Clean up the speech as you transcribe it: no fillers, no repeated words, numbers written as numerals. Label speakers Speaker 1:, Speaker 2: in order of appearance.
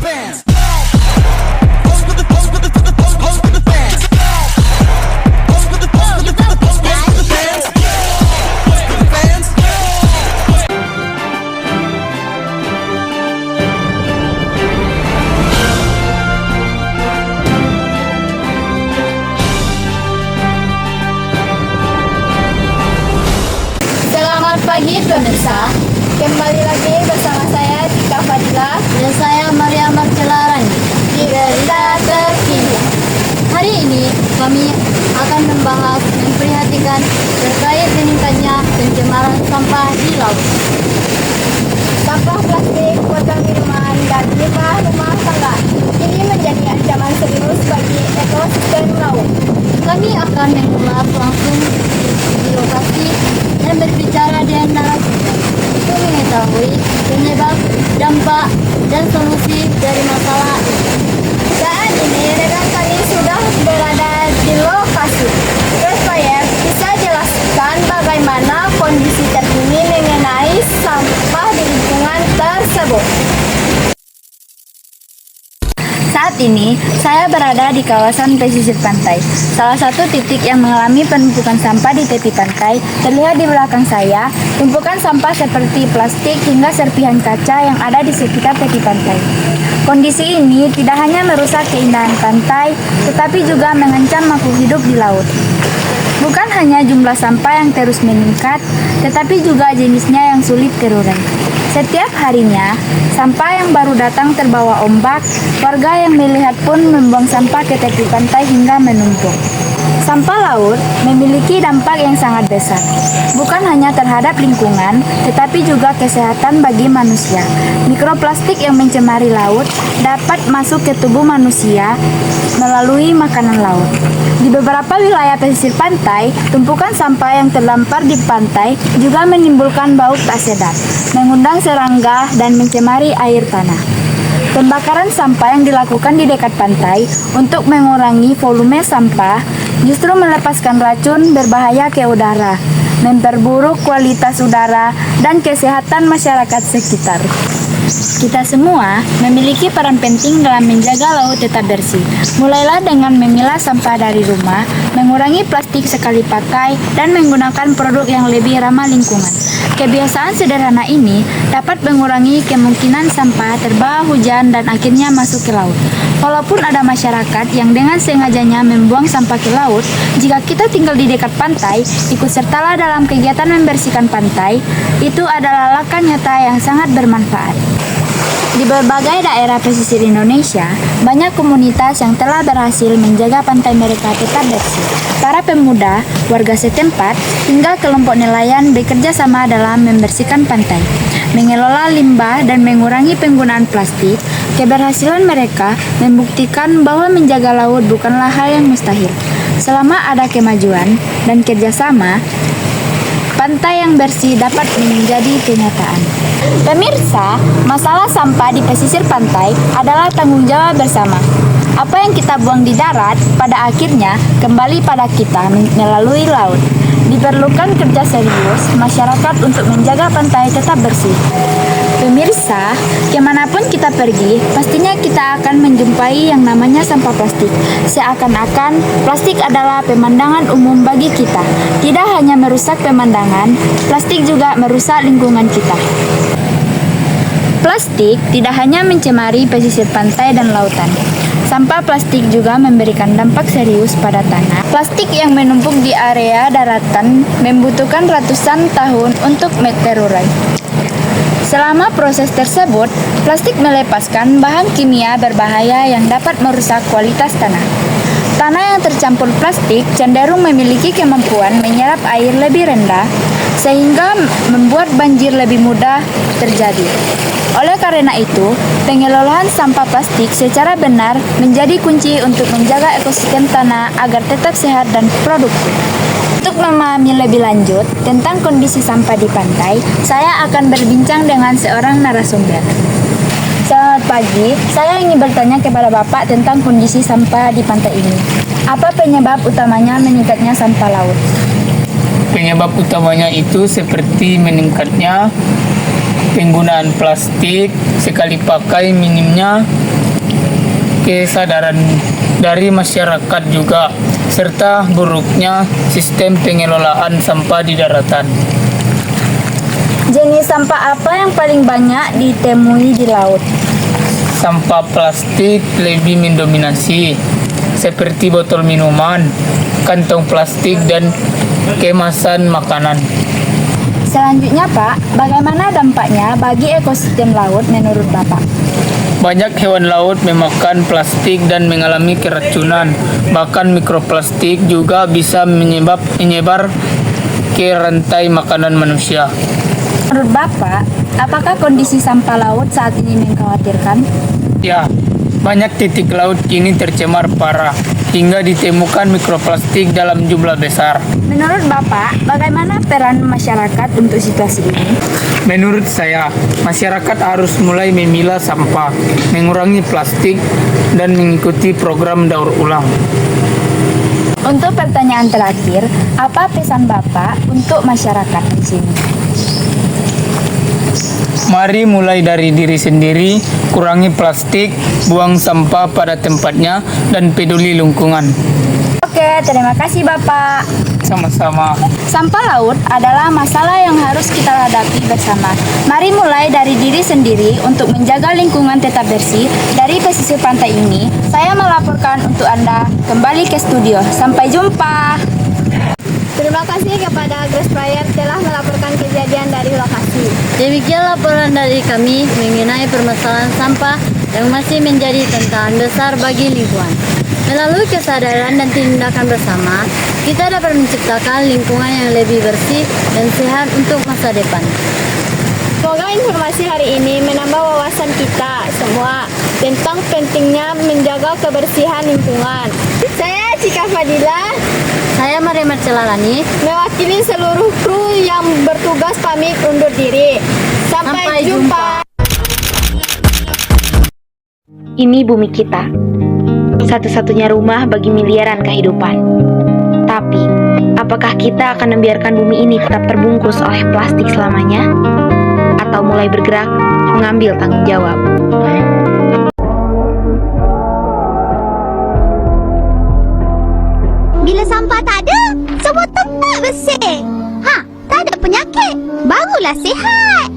Speaker 1: Selamat pagi pemirsa, kembali lagi bersama saya Tika Fadila
Speaker 2: Dan saya Maria Marcelarani
Speaker 1: di Berita Terkini.
Speaker 2: Hari ini kami akan membahas memprihatinkan terkait meningkatnya pencemaran sampah di laut.
Speaker 1: Sampah plastik, botol minuman, dan limbah rumah tangga ini menjadi ancaman serius bagi ekosistem laut.
Speaker 2: Kami akan mengulas langsung di lokasi dan berbicara dengan narasumber untuk mengetahui penyebab, dampak, dan solusi dari masalah ini.
Speaker 1: Saat ini rekan kami sudah berada di lokasi. Supaya bisa jelaskan bagaimana kondisi terkini mengenai sampah di lingkungan tersebut.
Speaker 3: Saat ini, saya berada di kawasan pesisir pantai. Salah satu titik yang mengalami penumpukan sampah di tepi pantai terlihat di belakang saya, tumpukan sampah seperti plastik hingga serpihan kaca yang ada di sekitar tepi pantai. Kondisi ini tidak hanya merusak keindahan pantai, tetapi juga mengancam makhluk hidup di laut. Bukan hanya jumlah sampah yang terus meningkat, tetapi juga jenisnya yang sulit terurai. Setiap harinya, sampah yang baru datang terbawa ombak, warga yang melihat pun membuang sampah ke tepi pantai hingga menumpuk. Sampah laut memiliki dampak yang sangat besar, bukan hanya terhadap lingkungan, tetapi juga kesehatan bagi manusia. Mikroplastik yang mencemari laut dapat masuk ke tubuh manusia melalui makanan laut. Di beberapa wilayah pesisir pantai, tumpukan sampah yang terdampar di pantai juga menimbulkan bau tak sedap, mengundang serangga dan mencemari air tanah. Pembakaran sampah yang dilakukan di dekat pantai untuk mengurangi volume sampah justru melepaskan racun berbahaya ke udara, memperburuk kualitas udara dan kesehatan masyarakat sekitar. Kita semua memiliki peran penting dalam menjaga laut tetap bersih. Mulailah dengan memilah sampah dari rumah, mengurangi plastik sekali pakai, dan menggunakan produk yang lebih ramah lingkungan. Kebiasaan sederhana ini dapat mengurangi kemungkinan sampah terbawa hujan dan akhirnya masuk ke laut. Walaupun ada masyarakat yang dengan sengajanya membuang sampah ke laut, jika kita tinggal di dekat pantai, ikut sertalah dalam kegiatan membersihkan pantai, itu adalah langkah nyata yang sangat bermanfaat. Di berbagai daerah pesisir Indonesia, banyak komunitas yang telah berhasil menjaga pantai mereka tetap bersih. Para pemuda, warga setempat, hingga kelompok nelayan bekerja sama dalam membersihkan pantai, mengelola limbah dan mengurangi penggunaan plastik. Keberhasilan mereka membuktikan bahwa menjaga laut bukanlah hal yang mustahil. Selama ada kemajuan dan kerjasama, pantai yang bersih dapat menjadi kenyataan. Pemirsa, masalah sampah di pesisir pantai adalah tanggung jawab bersama. Apa yang kita buang di darat, pada akhirnya kembali pada kita melalui laut. Diperlukan kerja serius masyarakat untuk menjaga pantai tetap bersih. Pemirsa, kemanapun kita pergi, pastinya kita akan menjumpai yang namanya sampah plastik. Seakan-akan plastik adalah pemandangan umum bagi kita. Tidak hanya merusak pemandangan, plastik juga merusak lingkungan kita. Plastik tidak hanya mencemari pesisir pantai dan lautan. Sampah plastik juga memberikan dampak serius pada tanah. Plastik yang menumpuk di area daratan membutuhkan ratusan tahun untuk terurai. Selama proses tersebut, plastik melepaskan bahan kimia berbahaya yang dapat merusak kualitas tanah. Tanah yang tercampur plastik cenderung memiliki kemampuan menyerap air lebih rendah, sehingga membuat banjir lebih mudah terjadi. Oleh karena itu, pengelolaan sampah plastik secara benar menjadi kunci untuk menjaga ekosistem tanah agar tetap sehat dan produktif. Untuk memahami lebih lanjut tentang kondisi sampah di pantai, saya akan berbincang dengan seorang narasumber. Selamat pagi, saya ingin bertanya kepada Bapak tentang kondisi sampah di pantai ini. Apa penyebab utamanya meningkatnya sampah laut?
Speaker 4: Penyebab utamanya itu seperti meningkatnya penggunaan plastik sekali pakai minimnya, kesadaran dari masyarakat juga, serta buruknya sistem pengelolaan sampah di daratan.
Speaker 3: Jenis sampah apa yang paling banyak ditemui di laut?
Speaker 4: Sampah plastik lebih mendominasi, seperti botol minuman, kantong plastik, dan kemasan makanan.
Speaker 3: Selanjutnya Pak, bagaimana dampaknya bagi ekosistem laut menurut Bapak?
Speaker 4: Banyak hewan laut memakan plastik dan mengalami keracunan. Bahkan mikroplastik juga bisa menyebar ke rantai makanan manusia.
Speaker 3: Menurut Bapak, apakah kondisi sampah laut saat ini mengkhawatirkan?
Speaker 4: Ya, banyak titik laut kini tercemar parah hingga ditemukan mikroplastik dalam jumlah besar.
Speaker 3: Menurut Bapak, bagaimana peran masyarakat untuk situasi ini?
Speaker 4: Menurut saya, masyarakat harus mulai memilah sampah, mengurangi plastik, dan mengikuti program daur ulang.
Speaker 3: Untuk pertanyaan terakhir, apa pesan Bapak untuk masyarakat di sini?
Speaker 4: Mari mulai dari diri sendiri, kurangi plastik, buang sampah pada tempatnya, dan peduli lingkungan.
Speaker 3: Oke, terima kasih Bapak.
Speaker 4: Sama-sama.
Speaker 3: Sampah laut adalah masalah yang harus kita hadapi bersama. Mari mulai dari diri sendiri untuk menjaga lingkungan tetap bersih. Dari pesisir pantai ini, saya melaporkan untuk Anda kembali ke studio. Sampai jumpa.
Speaker 1: Terima kasih kepada Grace Prayer telah melaporkan kejadian dari lokasi.
Speaker 2: Demikian laporan dari kami mengenai permasalahan sampah yang masih menjadi tantangan besar bagi lingkungan. Melalui kesadaran dan tindakan bersama, kita dapat menciptakan lingkungan yang lebih bersih dan sehat untuk masa depan.
Speaker 1: Semoga informasi hari ini menambah wawasan kita semua tentang pentingnya menjaga kebersihan lingkungan. Saya Cika Fadila,
Speaker 2: Saya Maria Marcelalani.
Speaker 1: mewakili seluruh kru yang bertugas pamit undur diri. Sampai jumpa.
Speaker 5: Ini bumi kita, satu-satunya rumah bagi miliaran kehidupan. Tapi, apakah kita akan membiarkan bumi ini tetap terbungkus oleh plastik selamanya? Atau mulai bergerak mengambil tanggung jawab?
Speaker 6: Bila sampah tak ada, semua tempat bersih. Tak ada penyakit. Barulah sihat.